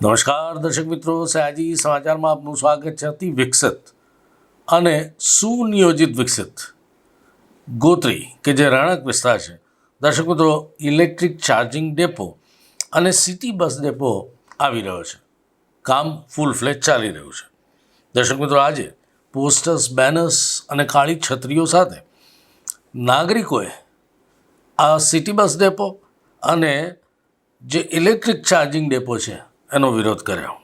નમસ્કાર દર્શક મિત્રો, સયાજી સમાચારમાં આપનું સ્વાગત છે. અતિ વિકસિત અને સુનિયોજિત વિકસિત ગોત્રી કે જે રહેણાંક વિસ્તાર છે, દર્શક મિત્રો, ઇલેક્ટ્રિક ચાર્જિંગ ડેપો અને સિટી બસ ડેપો આવી રહ્યો છે. કામ ફૂલ ફ્લેજ ચાલી રહ્યું છે. દર્શક મિત્રો, આજે પોસ્ટર્સ, બેનર્સ અને કાળી છત્રીઓ સાથે નાગરિકોએ આ સિટી બસ ડેપો અને જે ઇલેક્ટ્રિક ચાર્જિંગ ડેપો છે એનો વિરોધ કર્યો.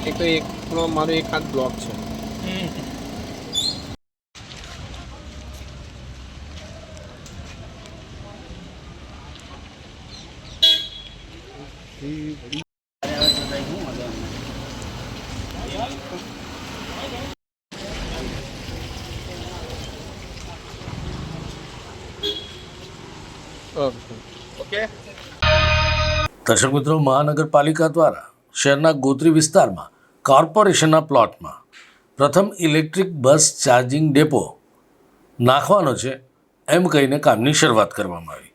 એક તો એક મારો એક હાથ બ્લોક છે. ઓકે. દર્શક મિત્રો, મહાનગરપાલિકા દ્વારા શહેરના ગોત્રી વિસ્તારમાં કોર્પોરેશનના પ્લોટમાં પ્રથમ ઇલેક્ટ્રિક બસ ચાર્જિંગ ડેપો નાખવાનો છે એમ કહીને કામની શરૂઆત કરવામાં આવી.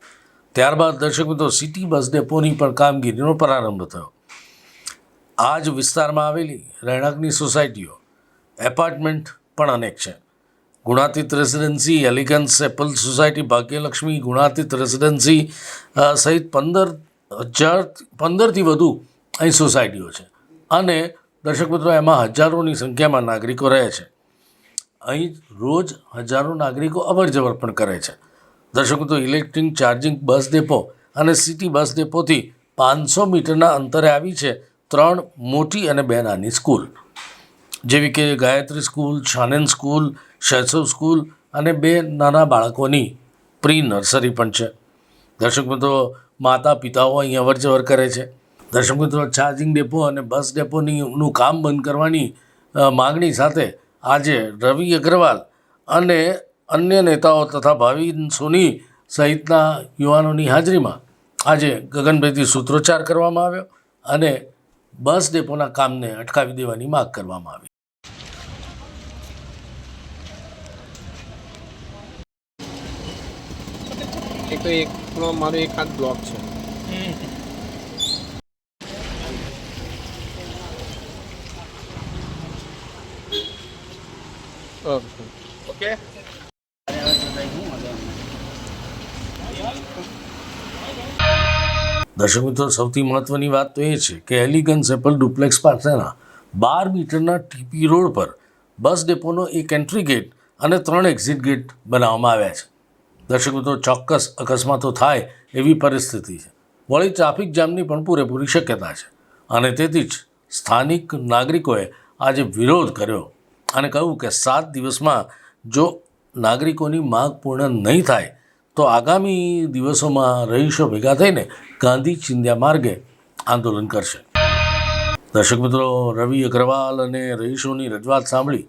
ત્યારબાદ દર્શક મિત્રો, સિટી બસ ડેપોની પણ કામગીરીનો પ્રારંભ થયો. આ જ વિસ્તારમાં આવેલી રહેણાંકની સોસાયટીઓ, એપાર્ટમેન્ટ પણ અનેક છે. Gunatit residency, elegance, apple society, Bhagyalakshmi, Gunatit residency સહિત 15થી વધુ અહીં સોસાયટીઓ છે અને દર્શક મિત્રો, એમાં હજારોની સંખ્યામાં નાગરિકો રહે છે. અહીં રોજ હજારો નાગરિકો અવર જવર પણ કરે છે. દર્શક મિત્રો, ઇલેક્ટ્રિક ચાર્જિંગ બસ ડેપો અને સિટી બસ ડેપોથી 500 મીટરના અંતરે આવી છે 3 મોટી અને 2 નાની સ્કૂલ, જેવી કે Gayatri school, Shanan school, Shaishav school અને 2 નાના બાળકોની પ્રી નર્સરી પણ છે. દર્શક મિત્રો, માતા પિતાઓ અહીં અવર જવર કરે છે. દર્શક મિત્રો, ચાર્જિંગ ડેપો અને બસ ડેપોનું કામ બંધ કરવાની માગણી સાથે આજે રવિ અગ્રવાલ અને અન્ય નેતાઓ તથા ભાવિન સોની સહિતના યુવાનોની હાજરીમાં આજે ગગનભેદી સૂત્રોચ્ચાર કરવામાં આવ્યો અને બસ ડેપોના કામને અટકાવી દેવાની માગ કરવામાં આવી. એક તો એક મારો એક હાથ બ્લોક છે. ઓકે. દર્શક મિત્રો, સૌથી મહત્ત્વની વાત તો એ છે કે એલિગન્સ એપલ ડુપ્લેક્સ પાસેના 12 મીટરના ટીપી રોડ પર બસ ડેપોનો એક એન્ટ્રી ગેટ અને 3 એક્ઝિટ ગેટ બનાવવામાં આવ્યા છે. દર્શક મિત્રો, ચોક્કસ અકસ્માતો થાય એવી પરિસ્થિતિ છે. વળી ટ્રાફિક જામની પણ પૂરેપૂરી શક્યતા છે અને તેથી જ સ્થાનિક નાગરિકોએ આજે વિરોધ કર્યો અને કહ્યું કે 7 દિવસમાં જો નાગરિકોની માગ પૂર્ણ નહીં થાય તો આગામી દિવસોમાં રહીશો ભેગા થઈને ગાંધી ચિંધ્યા માર્ગે આંદોલન કરશે. દર્શક મિત્રો, રવિ અગ્રવાલ અને રહીશોની રજૂઆત સાંભળી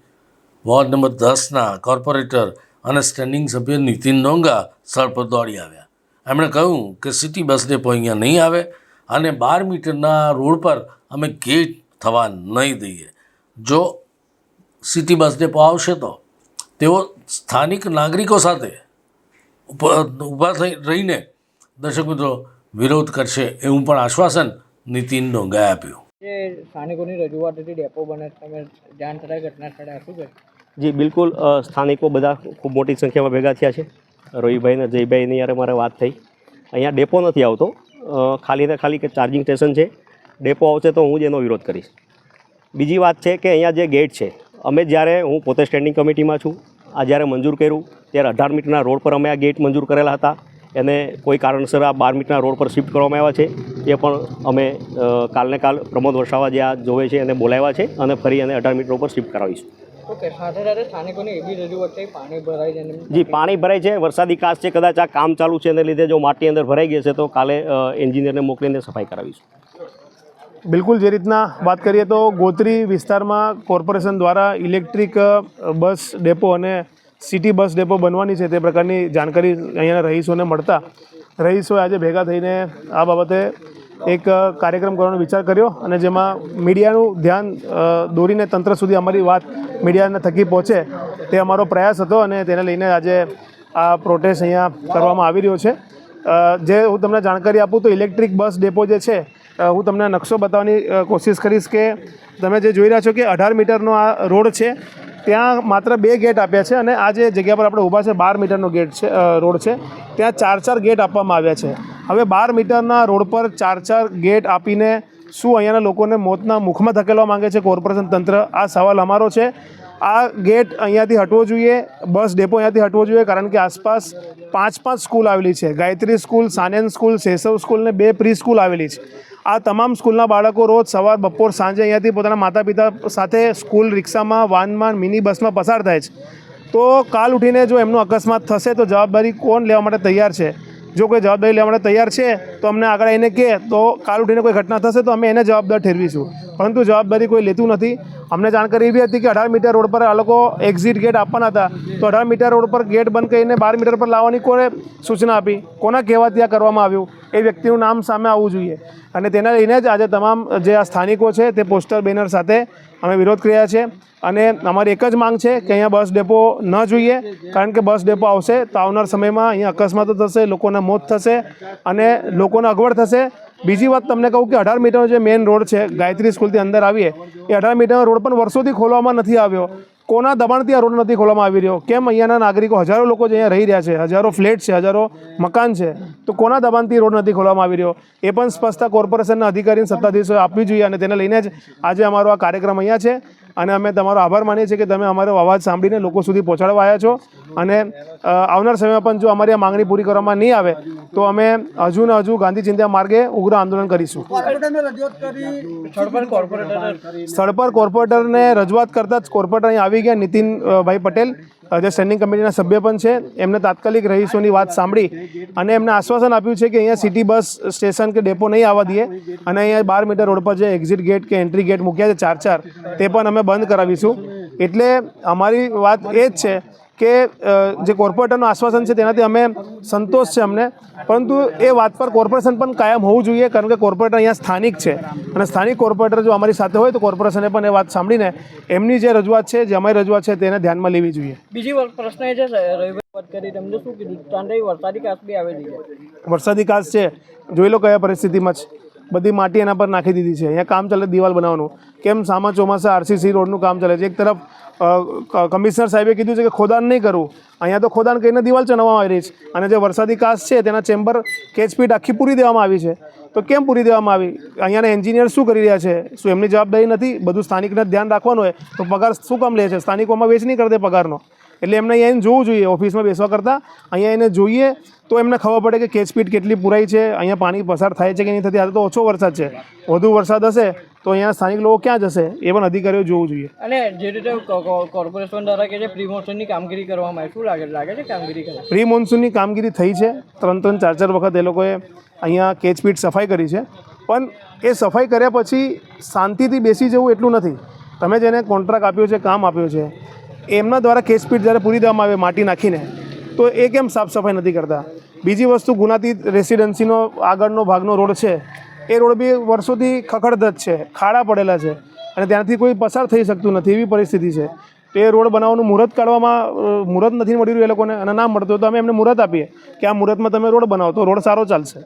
વોર્ડ નંબર 10ના કોર્પોરેટર અને સ્ટેન્ડિંગ સભ્ય નીતિન ડોંગા સ્થળ પર દોડી આવ્યા. એમણે કહ્યું કે સિટી બસ ડેપો અહીંયા નહીં આવે અને 12 મીટરના રોડ પર અમે ગેટ થવા નહીં દઈએ. જો સિટી બસ ડેપો આવશે તો તેઓ સ્થાનિક નાગરિકો સાથે ઊભા થઈ રહીને દર્શક મિત્રો વિરોધ કરશે એવું પણ આશ્વાસન નીતિન ડોંગાએ આપ્યું. જે સ્થાનિકોની રજૂઆત હતી ડેપો બને, તમે જાણ થતા ઘટના સ્થળે શું છે? જી બિલકુલ, સ્થાનિકો બધા ખૂબ મોટી સંખ્યામાં ભેગા થયા છે. રવિભાઈ અને જયભાઈની યારે મારે વાત થઈ. અહીંયા ડેપો નથી આવતો, ખાલી ને ખાલી કે ચાર્જિંગ સ્ટેશન છે. ડેપો આવશે તો હું જ એનો વિરોધ કરીશ. બીજી વાત છે કે અહીંયા જે ગેટ છે, અમે જ્યારે હું પોતે સ્ટેન્ડિંગ કમિટીમાં છું, આ જ્યારે મંજૂર કર્યું ત્યારે 18 મીટરના રોડ પર અમે આ ગેટ મંજૂર કરેલા હતા. એને કોઈ કારણસર આ 12 મીટરના રોડ પર શિફ્ટ કરવામાં આવ્યા છે. એ પણ અમે કાલને કાલ પ્રમોદ વસાવા જે આ જોવે છે એને બોલાવ્યા છે અને ફરી એને 18 મીટર ઉપર શિફ્ટ કરાવીશું. તો કે સાથે સાથે સ્થાનિકોની એવી રજૂઆત થઈ પાણી ભરાઈ જાય ને જી પાણી ભરાય છે, વરસાદી કાચ છે, કદાચ આ કામ ચાલુ છે એને લીધે જો માટી અંદર ભરાઈ ગઈ છે તો કાલે એન્જિનિયરને મોકલીને સફાઈ કરાવીશું. બિલકુલ જે રીતના વાત કરીએ તો ગોત્રી વિસ્તારમાં કોર્પોરેશન દ્વારા ઇલેક્ટ્રિક બસ ડેપો અને સિટી બસ ડેપો બનવાની છે તે પ્રકારની જાણકારી અહીંયાના રહીશોને મળતા રહીશોએ આજે ભેગા થઈને આ બાબતે એક કાર્યક્રમ કરવાનો વિચાર કર્યો અને જેમાં મીડિયાનું ધ્યાન દોરીને તંત્ર સુધી અમારી વાત મીડિયાના થકી પહોંચે તે અમારો પ્રયાસ હતો અને તેને લઈને આજે આ પ્રોટેસ્ટ અહીંયા કરવામાં આવી રહ્યો છે. જે હું તમને જાણકારી આપું તો ઇલેક્ટ્રિક બસ ડેપો જે છે હું તમને નકશો બતાવવાની કોશિશ કરીશ કે તમે જે જોઈ રહ્યા છો કે 18 મીટરનો આ રોડ છે, ત્યાં માત્ર 2 ગેટ આપ્યા છે અને આ જે જગ્યા પર આપણે ઊભા છે 12 મીટરનો ગેટ છે રોડ છે, ત્યાં 4 ગેટ આપવામાં આવ્યા છે. હવે 12 મીટરના રોડ પર 4 ગેટ આપીને શું અહીંયાના લોકોને મોતના મુખમાં ધકેલવા માંગે છે કોર્પોરેશન તંત્ર? આ સવાલ અમારો છે. આ ગેટ અહીંયાથી હટવો જોઈએ, બસ ડેપો અહીંયાથી હટવો જોઈએ, કારણ કે આસપાસ 5 સ્કૂલ આવેલી છે. Gayatri school, Sanen school, Shaishav school ને 2 પ્રી સ્કૂલ આવેલી છે. આ તમામ સ્કૂલના બાળકો રોજ સવાર, બપોર, સાંજે અહીંયાથી પોતાના માતા પિતા સાથે સ્કૂલ રિક્ષામાં, વાનમાં, મિની બસમાં પસાર થાય છે. તો કાલ ઉઠીને જો એમનો અકસ્માત થશે તો જવાબદારી કોણ લેવા માટે તૈયાર છે? જો કોઈ જવાબદારી લેવા માટે તૈયાર છે તો અમને આગળ આવીને કહે તો કાલ ઉઠીને કોઈ ઘટના થશે તો અમે એને જવાબદાર ઠેરવીશું, પરંતુ જવાબદારી કોઈ લેતું નથી. અમને જાણકારી એવી હતી કે 18 મીટર રોડ પર આ લોકો એક્ઝિટ ગેટ આપવાના હતા, તો 18 મીટર રોડ પર ગેટ બંધ કરીને 12 મીટર પર લાવવાની કોને સૂચના આપી? કોના કહેવાથી આ કરવામાં આવ્યું? એ વ્યક્તિનું નામ સામે આવવું જોઈએ. અને તેના લઈને જ આજે તમામ જે આ સ્થાનિકો છે તે પોસ્ટર બેનર સાથે અમે વિરોધ કર્યા છે. અને અમારી એક જ માંગ છે કે અહીંયા બસ ડેપો ન જોઈએ, કારણ કે બસ ડેપો આવશે તો આવનાર સમયમાં અહીંયા અકસ્માતો થશે, લોકોના મોત થશે અને લોકોને અગવડ થશે. બીજી વાત તમને કહું કે 18 મીટરનો જે મેઇન રોડ છે, ગાયત્રી સ્કૂલથી અંદર આવીએ, એ 18 મીટરનો રોડ પણ વર્ષોથી ખોલવામાં નથી આવ્યો. કોના દબાણથી આ રોડ નથી ખોલવામાં આવી રહ્યો? કેમ? અહીંયાના નાગરિકો, હજારો લોકો જે અહીંયા રહી રહ્યા છે, હજારો ફ્લેટ છે, હજારો મકાન છે, તો કોના દબાણથી રોડ નથી ખોલવામાં આવી રહ્યો? એ પણ સ્પષ્ટતા કોર્પોરેશનના અધિકારી સત્તાધીશોએ આપવી જોઈએ. અને તેને લઈને જ આજે અમારો આ કાર્યક્રમ અહીંયા છે અને અમે તમારો આભાર માનીએ છીએ કે તમે અમારો અવાજ સાંભળીને લોકો સુધી પહોંચાડવા આવ્યા છો. અને આવનાર સમયમાં પણ જો અમારી આ માંગણી પૂરી કરવામાં નહીં આવે તો અમે હજુ ને હજુ ગાંધી ચિંધ્યા માર્ગે ઉગ્ર આંદોલન કરીશું. સ્થળ પર કોર્પોરેટરને રજૂઆત કરતાં જ કોર્પોરેટર અહીં આવી ગયા, નીતિનભાઈ પટેલ જે સ્ટેન્ડિંગ કમિટીના સભ્ય પણ છે. એમને તાત્કાલિક રહીશોની વાત સાંભળી અને એમને આશ્વાસન આપ્યું છે કે અહીંયા સિટી બસ સ્ટેશન કે ડેપો નહીં આવવા દઈએ અને અહીંયા 12 મીટર રોડ પર જે એક્ઝિટ ગેટ કે એન્ટ્રી ગેટ મૂક્યા છે 4 તે પણ અમે બંધ કરાવીશું. એટલે અમારી વાત એ જ છે કે જે કોર્પોરેટરનું આશ્વાસન છે તેનાથી અમે સંતોષ છે અમને, પરંતુ એ વાત પર કોર્પોરેશન પણ કાયમ હોવું જોઈએ, કારણ કે કોર્પોરેટર અહીંયા સ્થાનિક છે અને સ્થાનિક કોર્પોરેટર જો અમારી સાથે હોય તો કોર્પોરેશને પણ એ વાત સાંભળીને એમની જે રજૂઆત છે, જે અમારી રજૂઆત છે તેને ધ્યાનમાં લેવી જોઈએ. બીજી પ્રશ્ન એ છે રવિભાઈ વાત કરી તમને શું કીધું? ચાંદઈ વરસાદી કાચ બી આવેલી છે. વરસાદી કાચ છે, જોઈ લો કયા પરિસ્થિતિમાં છે. બધી માટી એના પર નાખી દીધી છે. અહીંયા કામ ચાલે દિવાલ બનાવવાનું. કેમ? સામા ચોમાસા આરસીસી રોડનું કામ ચાલે છે. એક તરફ કમિશનર સાહેબે કીધું છે કે ખોદાણ નહીં કરવું, અહીંયા તો ખોદાણ કરીને દિવાલ ચણાવવામાં આવી રહી છે. અને જે વરસાદી કાચ છે તેના ચેમ્બર કેચપીટ આખી પૂરી દેવામાં આવી છે. તો કેમ પૂરી દેવામાં આવી? અહીંયાના એન્જિનિયર શું કરી રહ્યા છે? શું એમની જવાબદારી નથી? બધું સ્થાનિકને ધ્યાન રાખવાનું હોય તો પગાર શું કામ લે છે? સ્થાનિકોમાં વેચ નહીં કરી દે પગારનો. એટલે એમને અહીંયા જોવું જોઈએ, ઓફિસમાં બેસવા કરતાં અહીંયા એને જોઈએ તો એમને ખબર પડે કે કેચપીટ કેટલી પુરાઈ છે, અહીંયા પાણી પસાર થાય છે કે નહીં થતી. આજે તો ઓછો વરસાદ છે, વધુ વરસાદ હશે તો અહીંયા સ્થાનિક લોકો ક્યાં જશે એ પણ અધિકારીઓ જોવું જોઈએ. અને જે રીતે કોર્પોરેશન દ્વારા કે જે પ્રી મોન્સૂનની કામગીરી કરવામાં આવે, શું લાગે છે કામગીરી કરે? પ્રી મોન્સૂનની કામગીરી થઈ છે. 3-3, 4-4 વખત એ લોકોએ અહીંયા કેચપીટ સફાઈ કરી છે. પણ એ સફાઈ કર્યા પછી શાંતિથી બેસી જવું એટલું નથી. તમે જેને કોન્ટ્રાક્ટ આપ્યો છે, કામ આપ્યો છે, એમના દ્વારા કેચપીટ જ્યારે પૂરી દેવામાં આવે માટી નાખીને, તો એ કેમ સાફ સફાઈ નથી કરતા? બીજી વસ્તુ, ગુનાતીત રેસિડેન્સીનો આગળનો ભાગનો રોડ છે, એ રોડ બી વર્ષોથી ખખડધજ છે, ખાડા પડેલા છે અને ત્યાંથી કોઈ પસાર થઈ શકતું નથી, એવી પરિસ્થિતિ છે. તો એ રોડ બનાવવાનું મુહૂર્ત કાઢવામાં મુહૂર્ત નથી મળી રહ્યું એ લોકોને, અને ના મળતું તો અમે એમને મુહૂર્ત આપીએ કે આ મુહૂર્તમાં તમે રોડ બનાવો તો રોડ સારો ચાલશે.